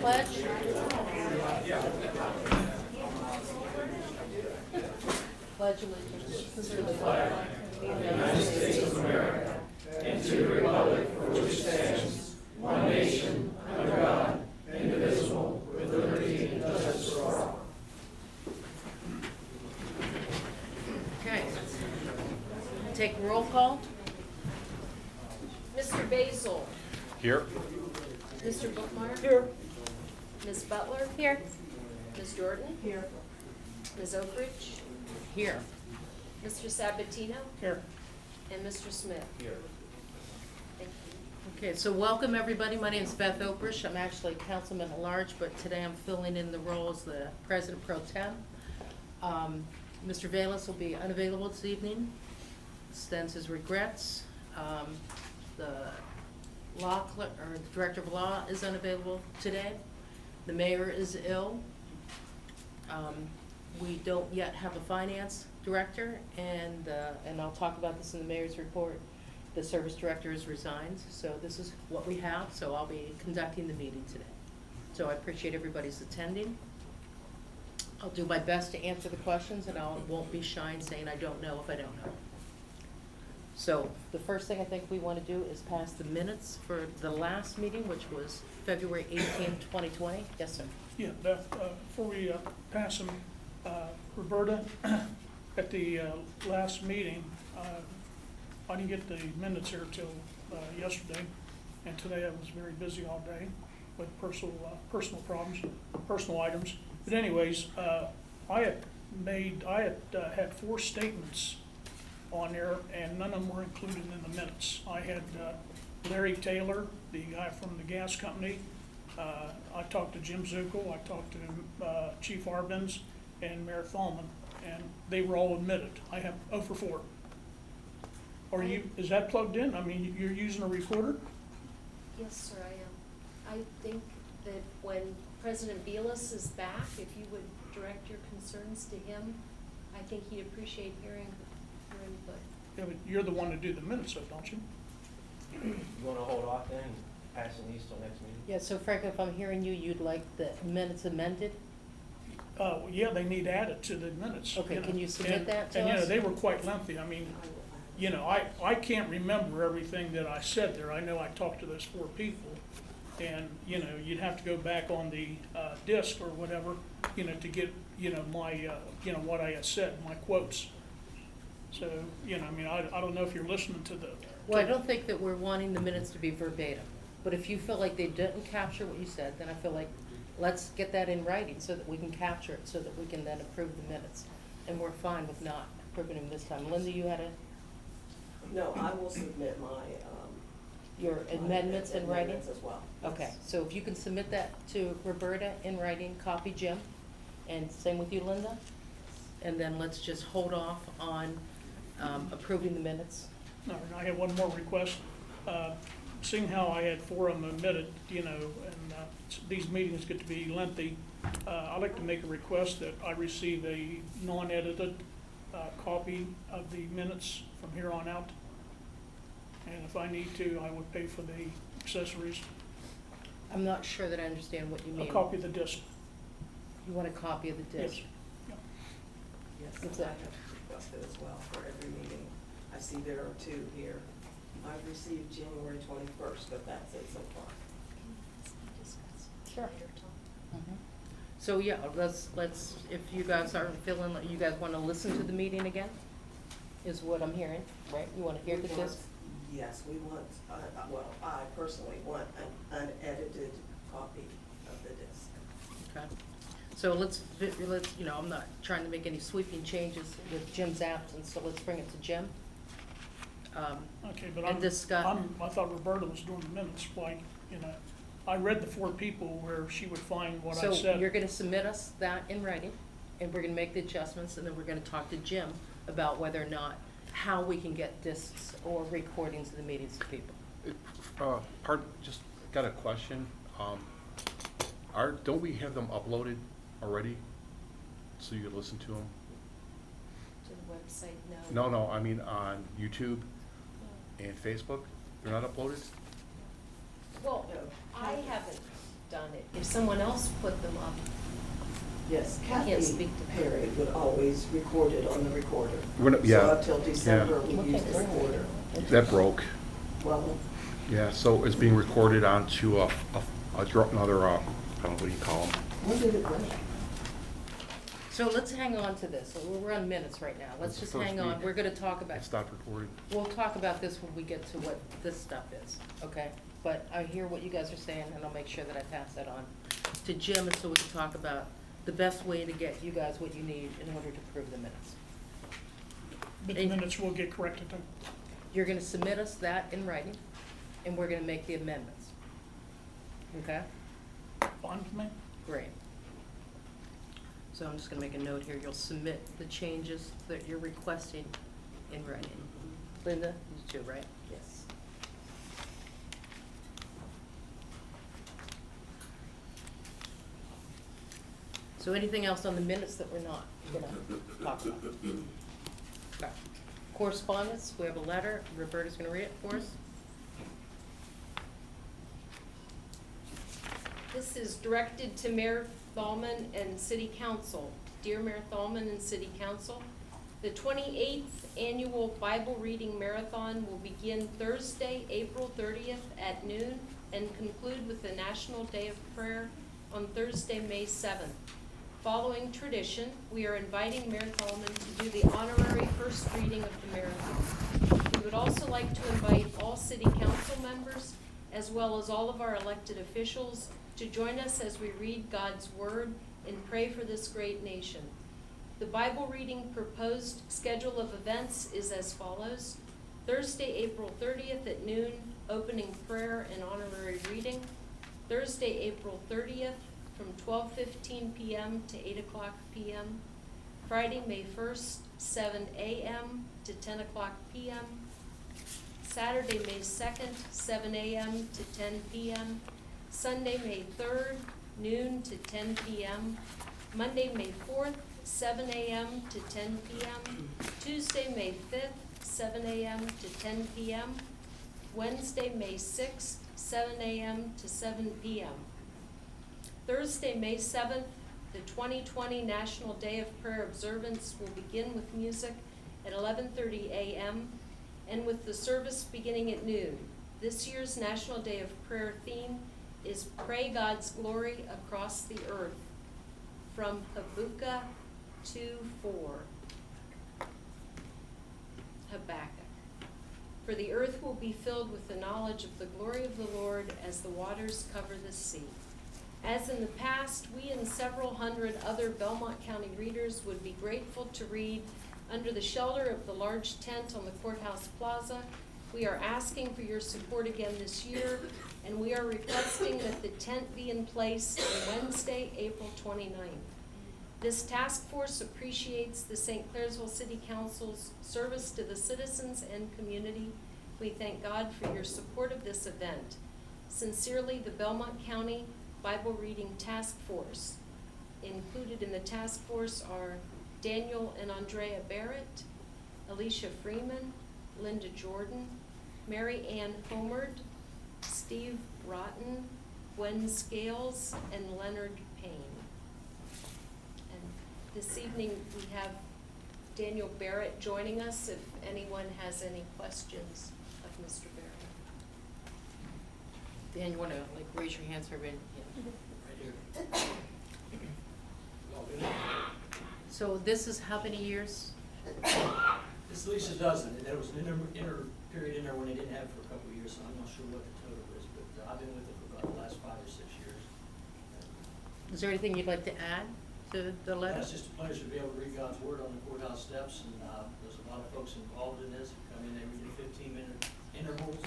pledge. Pledge allegiance to the flag of the United States of America and to the republic for which it stands, one nation, under God, indivisible, with liberty and justice for all. Okay. Take roll call. Mr. Basil. Here. Mr. Bookmeyer. Here. Ms. Butler. Here. Ms. Jordan. Here. Ms. Oakridge. Here. Mr. Sabatino. Here. And Mr. Smith. Here. Thank you. Okay, so welcome everybody. My name is Beth Oprish. I'm actually councilman at large, but today I'm filling in the role as the president pro tem. Mr. Vallis will be unavailable this evening. Extends his regrets. The law clerk, or the director of law is unavailable today. The mayor is ill. We don't yet have a finance director, and I'll talk about this in the mayor's report. The service director has resigned, so this is what we have, so I'll be conducting the meeting today. So I appreciate everybody's attending. I'll do my best to answer the questions, and I won't be shy in saying I don't know if I don't know. So the first thing I think we want to do is pass the minutes for the last meeting, which was February 18th, 2020. Yes, sir. Yeah, Beth, before we pass them, Roberta, at the last meeting, I didn't get the minutes here till yesterday, and today I was very busy all day with personal problems, personal items. But anyways, I had 4 statements on there, and none of them were included in the minutes. I had Larry Taylor, the guy from the gas company. I talked to Jim Zuckel, I talked to Chief Arbins and Mayor Thalman, and they were all admitted. I have 0 for 4. Is that plugged in? I mean, you're using a recorder? Yes, sir, I am. I think that when President Vilas is back, if you would direct your concerns to him, I think he'd appreciate hearing your input. Yeah, but you're the one to do the minutes, though, don't you? You want to hold off then, passing these till next meeting? Yeah, so Frank, if I'm hearing you, you'd like the minutes amended? Yeah, they need added to the minutes. Okay, know. can you submit that to And, us? they were quite lengthy. I mean, I can't remember everything that I said there. I know I talked to those 4 people, and, you'd have to go back on the disc or whatever, to get, my, what I had said, my quotes. So, I mean, I don't know if you're listening to the. Well, I don't think that we're wanting the minutes to be verbatim, but if you feel like they didn't capture what you said, then I feel like let's get that in writing so that we can capture it, so that we can then approve the minutes. And we're fine with not approving them this time. Linda, you had No, I will submit my, your amendments in writing? amendments as well. Okay, so if you can submit that to Roberta in writing, copy Jim, and same with you, Linda? And then let's just hold off on approving the minutes. No, and I have one more request. Seeing how I had 4 of them admitted, and these meetings get to be lengthy, I'd like to make a request that I receive a non-edited copy of the minutes from here on out. And if I need to, I would pay for the accessories. I'm not sure that I understand what you mean. A copy of the disc. You want a copy of the disc? Yes. Yeah. Yes, What's I that? have requested as well for every meeting. I see there are 2 here. I've received January 21st, but that's it so far. Sure. Mhm. So yeah, let's, if you guys are feeling like you guys want to listen to the meeting again, is what I'm hearing, right? You want to hear the We want- disc? Yes, we want, well, I personally want an unedited copy of the disc. Okay. So let's, I'm not trying to make any sweeping changes with Jim's absence, so let's bring it to Jim. Okay, but And discuss. I thought Roberta was doing the minutes. Why, I read the 4 people where she would find what I So said. you're gonna submit us that in writing, and we're gonna make the adjustments, and then we're gonna talk to Jim about whether or not, how we can get discs or recordings of the meetings to people. Just got a question. Don't we have them uploaded already, so you can listen to them? To the website, no. No, I mean on YouTube and Facebook. They're not uploaded. Well, No. I haven't done it. If someone else put them up, Yes, Can't Kathy speak to Perry would always record it on the recorder. Yeah, So up till December, we Okay, used the great. recorder. that broke. Well, Yeah, so it's being recorded onto another, what do you call them? when did it break? So let's hang on to this. So we're on minutes right now. Let's That's the just first hang on. week. We're gonna talk about, It stopped recording. we'll talk about this when we get to what this stuff is, okay? But I hear what you guys are saying, and I'll make sure that I pass that on to Jim, and so we can talk about the best way to get you guys what you need in order to approve the minutes. But the minutes will get corrected then. You're gonna submit us that in writing, and we're gonna make the amendments. Okay? Fine with me? Great. So I'm just gonna make a note here. You'll submit the changes that you're requesting in writing. Linda, you too, right? Yes. So anything else on the minutes that we're not gonna talk about? No. Correspondence, we have a letter. Roberta's gonna read it for us. this is directed to Mayor Thalman and City Council. Dear Mayor Thalman and City Council, the 28th Annual Bible Reading Marathon will begin Thursday, April 30th at noon and conclude with the National Day of Prayer on Thursday, May 7th. Following tradition, we are inviting Mayor Thalman to do the honorary first reading of the marathon. We would also like to invite all city council members, as well as all of our elected officials, to join us as we read God's word and pray for this great nation. The Bible reading proposed schedule of events is as follows. Thursday, April 30th at noon, opening prayer and honorary reading. Thursday, April 30th, from 12:15 p.m. to 8 o'clock p.m. Friday, May 1st, 7 a.m. to 10 o'clock p.m. Saturday, May 2nd, 7 a.m. to 10 p.m. Sunday, May 3rd, noon to 10 p.m. Monday, May 4th, 7 a.m. to 10 p.m. Tuesday, May 5th, 7 a.m. to 10 p.m. Wednesday, May 6th, 7 a.m. to 7 p.m. Thursday, May 7th, the 2020 National Day of Prayer observance will begin with music at 11:30 a.m. and with the service beginning at noon. This year's National Day of Prayer theme is Pray God's Glory Across the Earth, from Habakkuk 2:4. Habakkuk. For the earth will be filled with the knowledge of the glory of the Lord as the waters cover the sea. As in the past, we and several hundred other Belmont County readers would be grateful to read under the shelter of the large tent on the courthouse plaza. We are asking for your support again this year, and we are requesting that the tent be in place on Wednesday, April 29th. This task force appreciates the St. Clairsville City Council's service to the citizens and community. We thank God for your support of this event. Sincerely, the Belmont County Bible Reading Task Force. Included in the task force are Daniel and Andrea Barrett, Alicia Freeman, Linda Jordan, Mary Ann Homard, Steve Rotten, Gwen Scales, and Leonard Payne. And this evening we have Daniel Barrett joining us if anyone has any questions of Mr. Barrett. Dan, you wanna raise your hands for everybody? Right here. So this is how many years? This lease doesn't, and there was an inter period in there when they didn't have it for a couple of years, so I'm not sure what the total is, but I've been with it for about the last 5 or 6 years. Is there anything you'd like to add to the letter? It's just a pleasure to be able to read God's word on the courthouse steps, and there's a lot of folks involved in this, who come in every 15-minute intervals,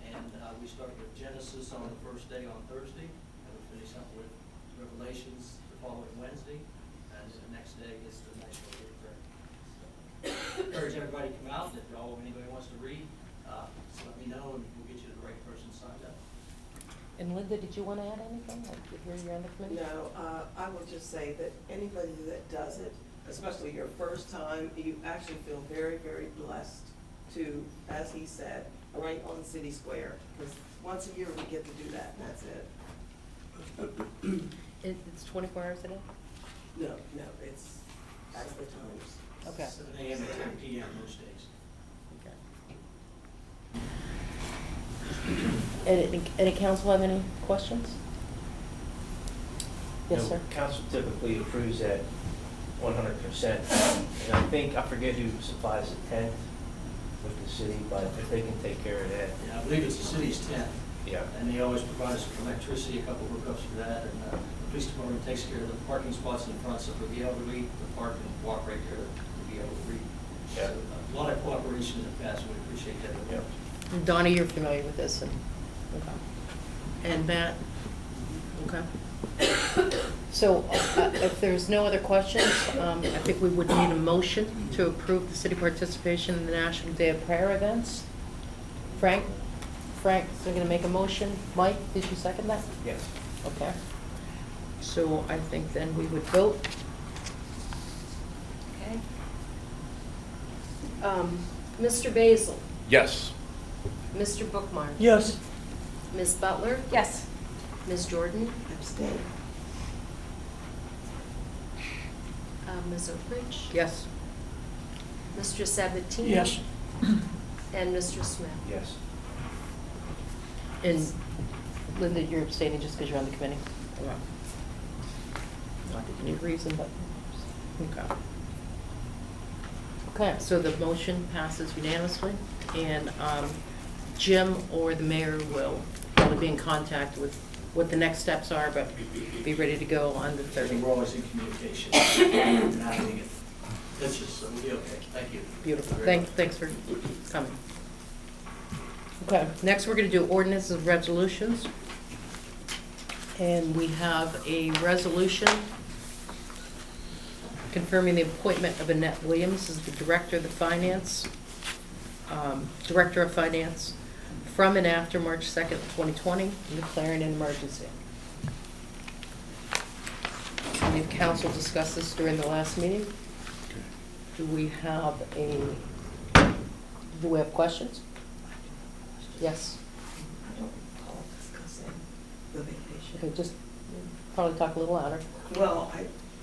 and we start with Genesis on the first day on Thursday, and we finish up with Revelations the following Wednesday, and then the next day is the National Day of Prayer. So, encourage everybody to come out, if anybody wants to read, just let me know, and we'll get you the right person signed up. And Linda, did you wanna add anything? Like, here you're on the committee? No, I will just say that anybody that does it, especially your first time, you actually feel very, very blessed to, as he said, right on City Square. Because once a year we get to do that, and that's it. It's 24 hours a day? No, it's as the times. Okay. 7 AM to 10 PM most days. Okay. Any council have any questions? Yes, No, sir. Council typically approves at 100%. And I think, I forget who supplies the tent with the city, but if they can take care of that, Yeah, I believe it's the city's tent, yeah. and they always provide us with electricity, a couple of hookups for that, and the police department takes care of the parking spots in front, so we'll be able to read the park and walk right there to be able to read. Yeah. So, a lot of cooperation in the past, we appreciate that. Yeah. Donnie, you're familiar with this, and, okay. And Matt? Okay. So, if there's no other questions, I think we would need a motion to approve the city participation in the National Day of Prayer events. Frank? Frank's gonna make a motion. Mike, did you second that? Yes. Okay. So I think then we would vote. Okay. Mr. Basil, Yes. Mr. Bookmeyer. Yes. Ms. Butler, Yes. Ms. Jordan, Abstain. Ms. Oakridge. Yes. Mr. Sabatini. Yes. And Mr. Smith. Yes. And Linda, you're abstaining just because you're on the committee? Okay. Not that you need reason, but, okay. Okay, so the motion passes unanimously, and Jim or the mayor will probably be in contact with what the next steps are, but be ready to go on the I think 30th. we're always in communication. We're not getting it. That's just, so we'll be okay. Thank you. Beautiful, Very much. thanks for coming. Okay, next we're gonna do ordinances and resolutions. And we have a resolution confirming the appointment of Annette Williams as the Director of Finance from and after March 2nd, 2020, and declaring an emergency. We have council discussed this during the last meeting. Do we have questions? Yes. I don't recall discussing the vacation. Okay, just probably talk a little louder. Well,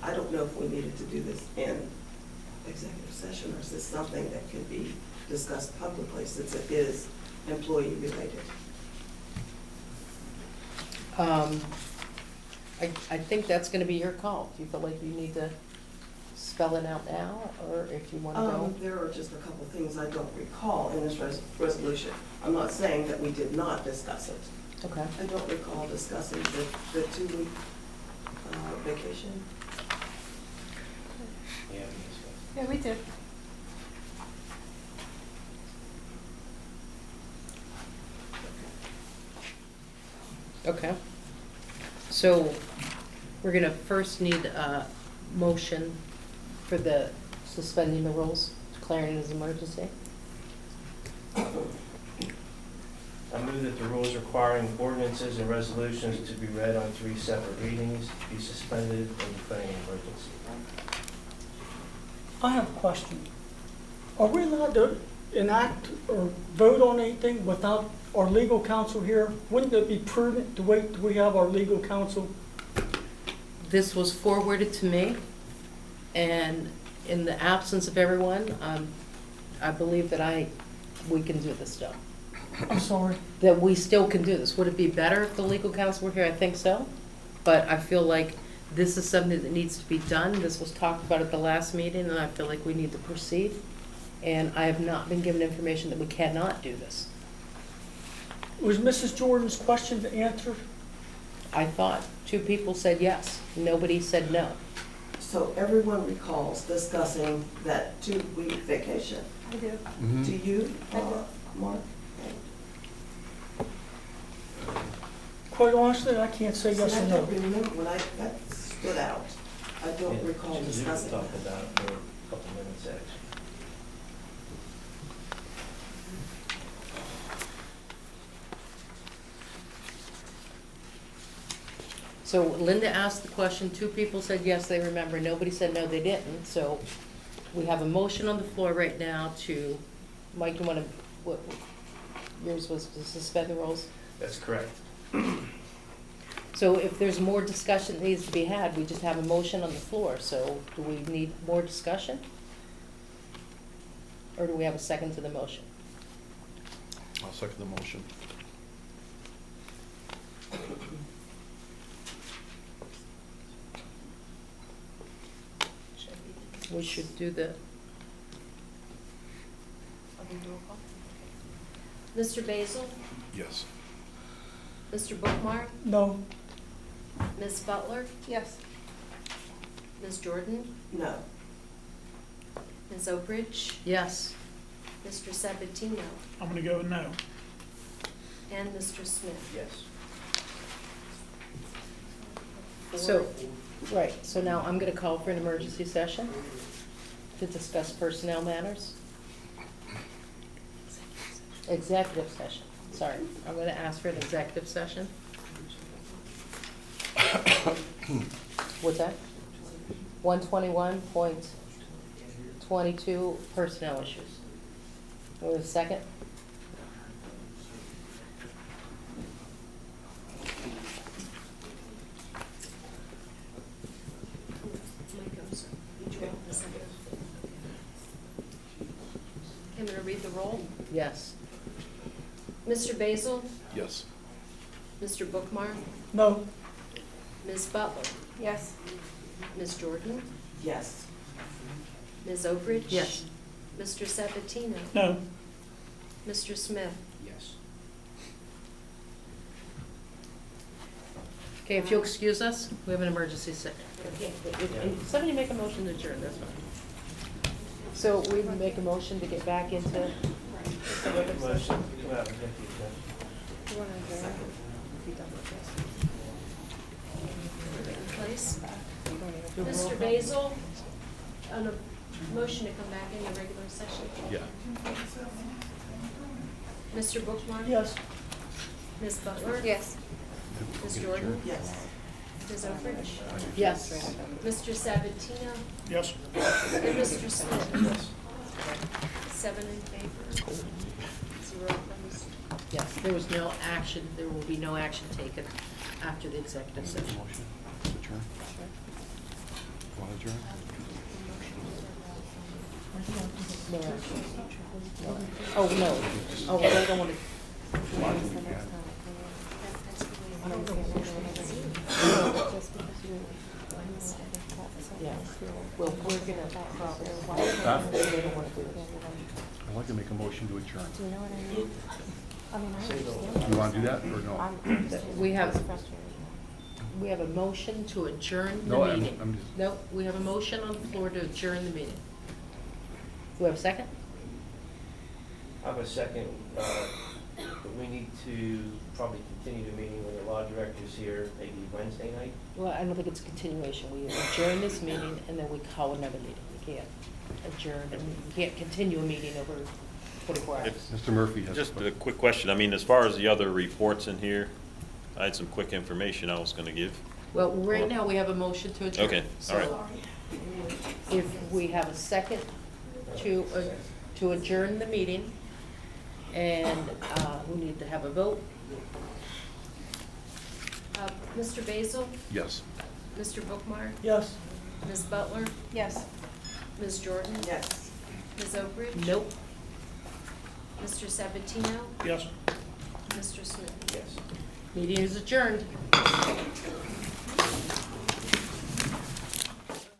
I don't know if we needed to do this in executive session, or is this something that can be discussed publicly since it is employee related? I think that's gonna be your call. Do you feel like you need to spell it out now, or if you wanna go? There are just a couple of things I don't recall in this resolution. I'm not saying that we did not discuss it. Okay. I don't recall discussing the 2-week vacation. Yeah, we discussed. Yeah, we did. Okay. So, we're gonna first need a motion for the suspending the rules, declaring it as emergency. I move that the rules requiring ordinances and resolutions to be read on 3 separate readings be suspended and declaring an emergency. I have a question. Are we allowed to enact or vote on anything without our legal counsel here? Wouldn't it be prudent to wait till we have our legal counsel? This was forwarded to me, and in the absence of everyone, I believe that we can do this still. I'm sorry. That we still can do this. Would it be better if the legal counsel were here? I think so. But I feel like this is something that needs to be done. This was talked about at the last meeting, and I feel like we need to proceed. And I have not been given information that we cannot do this. Was Mrs. Jordan's question answered? I thought 2 people said yes. Nobody said no. So everyone recalls discussing that 2-week vacation. I do. Do you, I do. Mark? Quite honestly, I can't say yes See, or I no. don't remember when that stood out. I don't Yeah, recall we discussing talked that. about it for a couple minutes, actually. So Linda asked the question, 2 people said yes, they remember, nobody said no, they didn't. So we have a motion on the floor right now to, Mike, you wanna, yours was to suspend the rules? That's correct. So if there's more discussion that needs to be had, we just have a motion on the floor, so do we need more discussion? Or do we have a second to the motion? I'll second the motion. We should do the. Mr. Basil? Yes. Mr. Bookmar? No, Ms. Butler? Yes. Ms. Jordan? No. Ms. Oakridge? Yes. Mr. Sabatino? I'm gonna go no. And Mr. Smith? Yes. So, right, so now I'm gonna call for an emergency session to discuss personnel matters. Executive session, sorry. I'm gonna ask for an executive session. What's that? 121.22 personnel issues. Do we have a second? Mike, I'm sorry. Did you want the second? I'm going to read the roll. Yes. Mr. Basil? Yes. Mr. Bookmar? no, Ms. Butler? Yes. Ms. Jordan? Yes. Ms. Oakridge? Yes. Mr. Sabatino? No. Mr. Smith? Yes. Okay, if you'll excuse us, we have an emergency session. Somebody make a motion to adjourn, that's fine. So we make a motion to get back into Make a motion, we come out of executive session. You want to adjourn? You done with this? Place? Mr. Basil? On a motion to come back into regular session? Yeah. Mr. Bookmar? yes. Ms. Butler? Yes. Ms. Jordan? Yes. Ms. Oakridge? Yes. Mr. Sabatino? Yes. And Mr. Smith? Yes. 7 in favor, 0 opposed. Yes, there was no action, there will be no action taken after the executive session. Motion to adjourn. Want to adjourn? No action. Oh, no. Oh, well, I don't want to. Yeah. Well, we're gonna probably. Huh? They don't want to do this. I'd like to make a motion to adjourn. Do you know what I mean? I mean, I understand. You want to do that, or no? I'm just. We have- it's frustrating. We have a motion to adjourn the No, I'm meeting. just. No, we have a motion on the floor to adjourn the meeting. Do we have a second? I have a second, but we need to probably continue the meeting with the law directors here, maybe Wednesday night. Well, I don't think it's a continuation. We adjourn this meeting and then we call another meeting. We can't adjourn, and we can't continue a meeting over 24 hours. Mr. Murphy has. Just a quick question. I mean, as far as the other reports in here, I had some quick information I was gonna give. Well, right now, we have a motion to adjourn. Okay, all right. So if we have a second to adjourn the meeting, and we need to have a vote. Mr. Basil? Yes. Mr. Bookmar? Yes. Ms. Butler? Yes. Ms. Jordan? Yes. Ms. Oakridge? Nope. Mr. Sabatino? Yes. Mr. Smith? Yes. Meeting is adjourned.